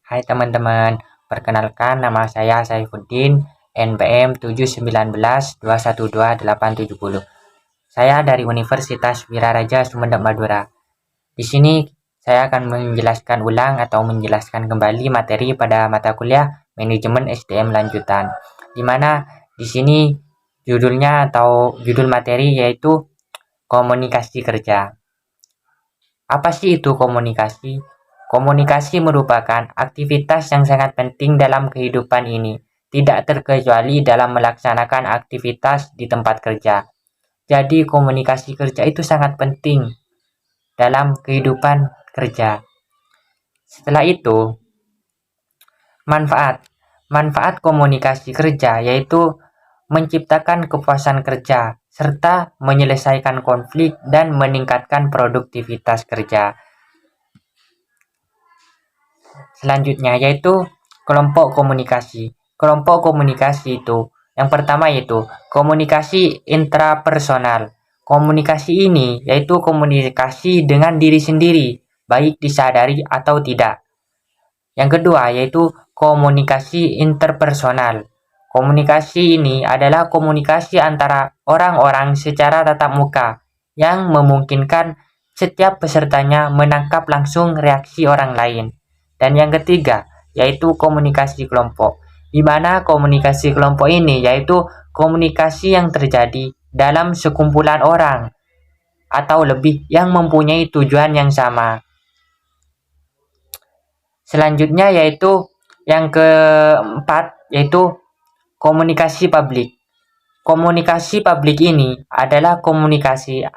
Hai teman-teman, perkenalkan nama saya Saifuddin, NPM 719212870. Saya dari Universitas Wiraraja Sumedang Madura. Di sini saya akan menjelaskan ulang atau menjelaskan kembali materi pada mata kuliah Manajemen SDM Lanjutan. Di mana di sini judulnya atau judul materi yaitu komunikasi kerja. Apa sih itu komunikasi? Komunikasi merupakan aktivitas yang sangat penting dalam kehidupan ini, tidak terkecuali dalam melaksanakan aktivitas di tempat kerja. Jadi komunikasi kerja itu sangat penting dalam kehidupan kerja. Setelah itu, manfaat komunikasi kerja yaitu menciptakan kepuasan kerja serta menyelesaikan konflik dan meningkatkan produktivitas kerja. Selanjutnya yaitu kelompok komunikasi. Kelompok komunikasi itu yang pertama yaitu komunikasi intrapersonal. Komunikasi ini yaitu komunikasi dengan diri sendiri, baik disadari atau tidak. Yang kedua yaitu komunikasi interpersonal. Komunikasi ini adalah komunikasi antara orang-orang secara tatap muka yang memungkinkan setiap pesertanya menangkap langsung reaksi orang lain. Dan yang ketiga, yaitu komunikasi kelompok, di mana komunikasi kelompok ini yaitu komunikasi yang terjadi dalam sekumpulan orang atau lebih yang mempunyai tujuan yang sama. Selanjutnya yaitu yang keempat, yaitu komunikasi publik. Komunikasi publik ini adalah komunikasi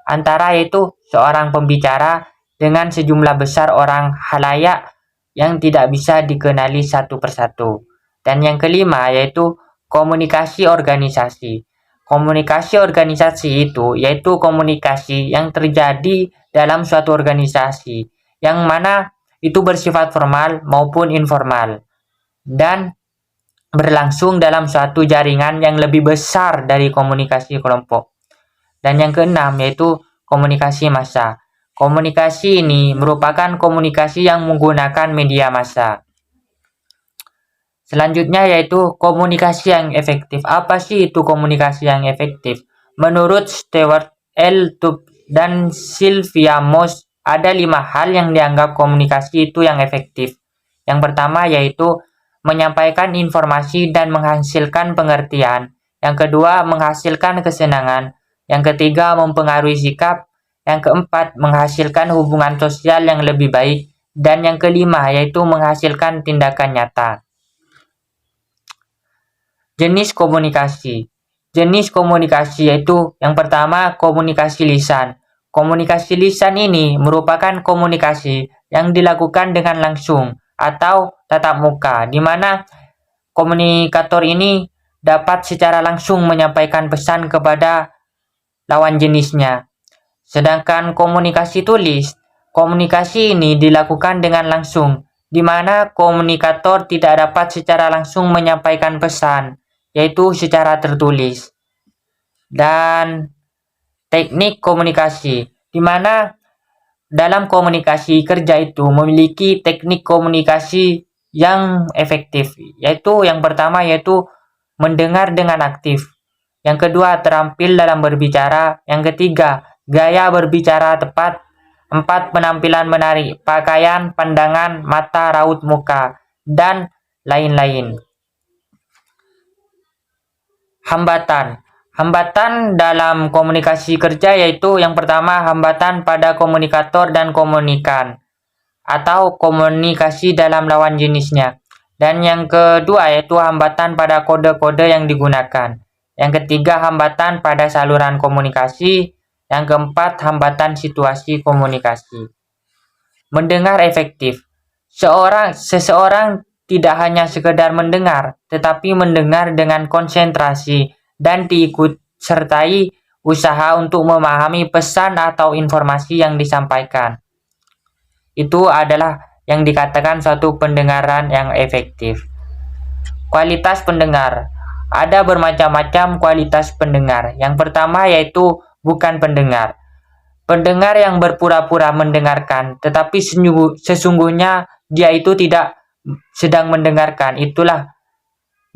antara yaitu seorang pembicara dengan sejumlah besar orang halayak yang tidak bisa dikenali satu persatu. Dan yang kelima yaitu komunikasi organisasi. Komunikasi organisasi itu yaitu komunikasi yang terjadi dalam suatu organisasi yang mana itu bersifat formal maupun informal dan berlangsung dalam suatu jaringan yang lebih besar dari komunikasi kelompok. Dan yang keenam yaitu komunikasi massa. Komunikasi ini merupakan komunikasi yang menggunakan media massa. Selanjutnya yaitu komunikasi yang efektif. Apa sih itu komunikasi yang efektif? Menurut Stewart L. Tubb dan Sylvia Moss, ada 5 hal yang dianggap komunikasi itu yang efektif. Yang pertama yaitu menyampaikan informasi dan menghasilkan pengertian. Yang kedua, menghasilkan kesenangan. Yang ketiga, mempengaruhi sikap. Yang keempat, menghasilkan hubungan sosial yang lebih baik. Dan yang kelima, yaitu menghasilkan tindakan nyata. Jenis komunikasi. Jenis komunikasi yaitu yang pertama, komunikasi lisan. Komunikasi lisan ini merupakan komunikasi yang dilakukan dengan langsung atau tatap muka, di mana komunikator ini dapat secara langsung menyampaikan pesan kepada lawan jenisnya. Sedangkan komunikasi tulis, komunikasi ini dilakukan dengan langsung, di mana komunikator tidak dapat secara langsung menyampaikan pesan, yaitu secara tertulis. Dan teknik komunikasi, di mana dalam komunikasi kerja itu memiliki teknik komunikasi yang efektif, yaitu yang pertama yaitu mendengar dengan aktif. Yang kedua, terampil dalam berbicara. Yang ketiga, gaya berbicara tepat. 4, penampilan menarik, pakaian, pandangan, mata, raut muka, dan lain-lain. Hambatan dalam komunikasi kerja yaitu yang pertama, hambatan pada komunikator dan komunikan atau komunikasi dalam lawan jenisnya. Dan yang kedua yaitu hambatan pada kode-kode yang digunakan. Yang ketiga, hambatan pada saluran komunikasi. Yang keempat, hambatan situasi komunikasi. Mendengar efektif. Seseorang tidak hanya sekedar mendengar, tetapi mendengar dengan konsentrasi dan diikut sertai usaha untuk memahami pesan atau informasi yang disampaikan. Itu adalah yang dikatakan suatu pendengaran yang efektif. Kualitas pendengar. Ada bermacam-macam kualitas pendengar. Yang pertama yaitu bukan pendengar. Pendengar yang berpura-pura mendengarkan, tetapi sesungguhnya dia itu tidak sedang mendengarkan, itulah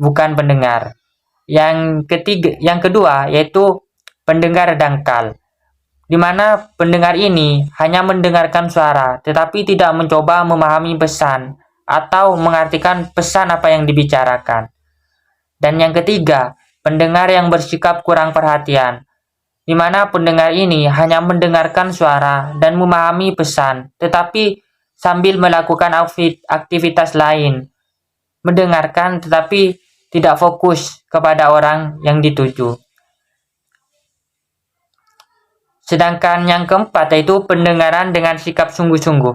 bukan pendengar. Yang kedua yaitu pendengar dangkal, di mana pendengar ini hanya mendengarkan suara, tetapi tidak mencoba memahami pesan atau mengartikan pesan apa yang dibicarakan. Dan yang ketiga, pendengar yang bersikap kurang perhatian, di mana pendengar ini hanya mendengarkan suara dan memahami pesan, tetapi sambil melakukan aktivitas lain, mendengarkan tetapi tidak fokus kepada orang yang dituju. Sedangkan yang keempat yaitu pendengaran dengan sikap sungguh-sungguh.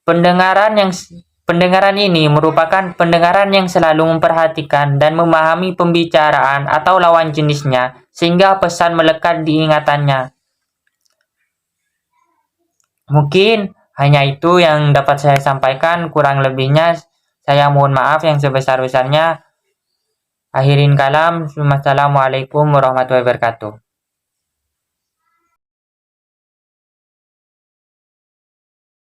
Pendengaran ini merupakan pendengaran yang selalu memperhatikan dan memahami pembicaraan atau lawan jenisnya sehingga pesan melekat di ingatannya. Mungkin hanya itu yang dapat saya sampaikan, kurang lebihnya saya mohon maaf yang sebesar-besarnya. Akhirin kalam, wassalamualaikum warahmatullahi wabarakatuh.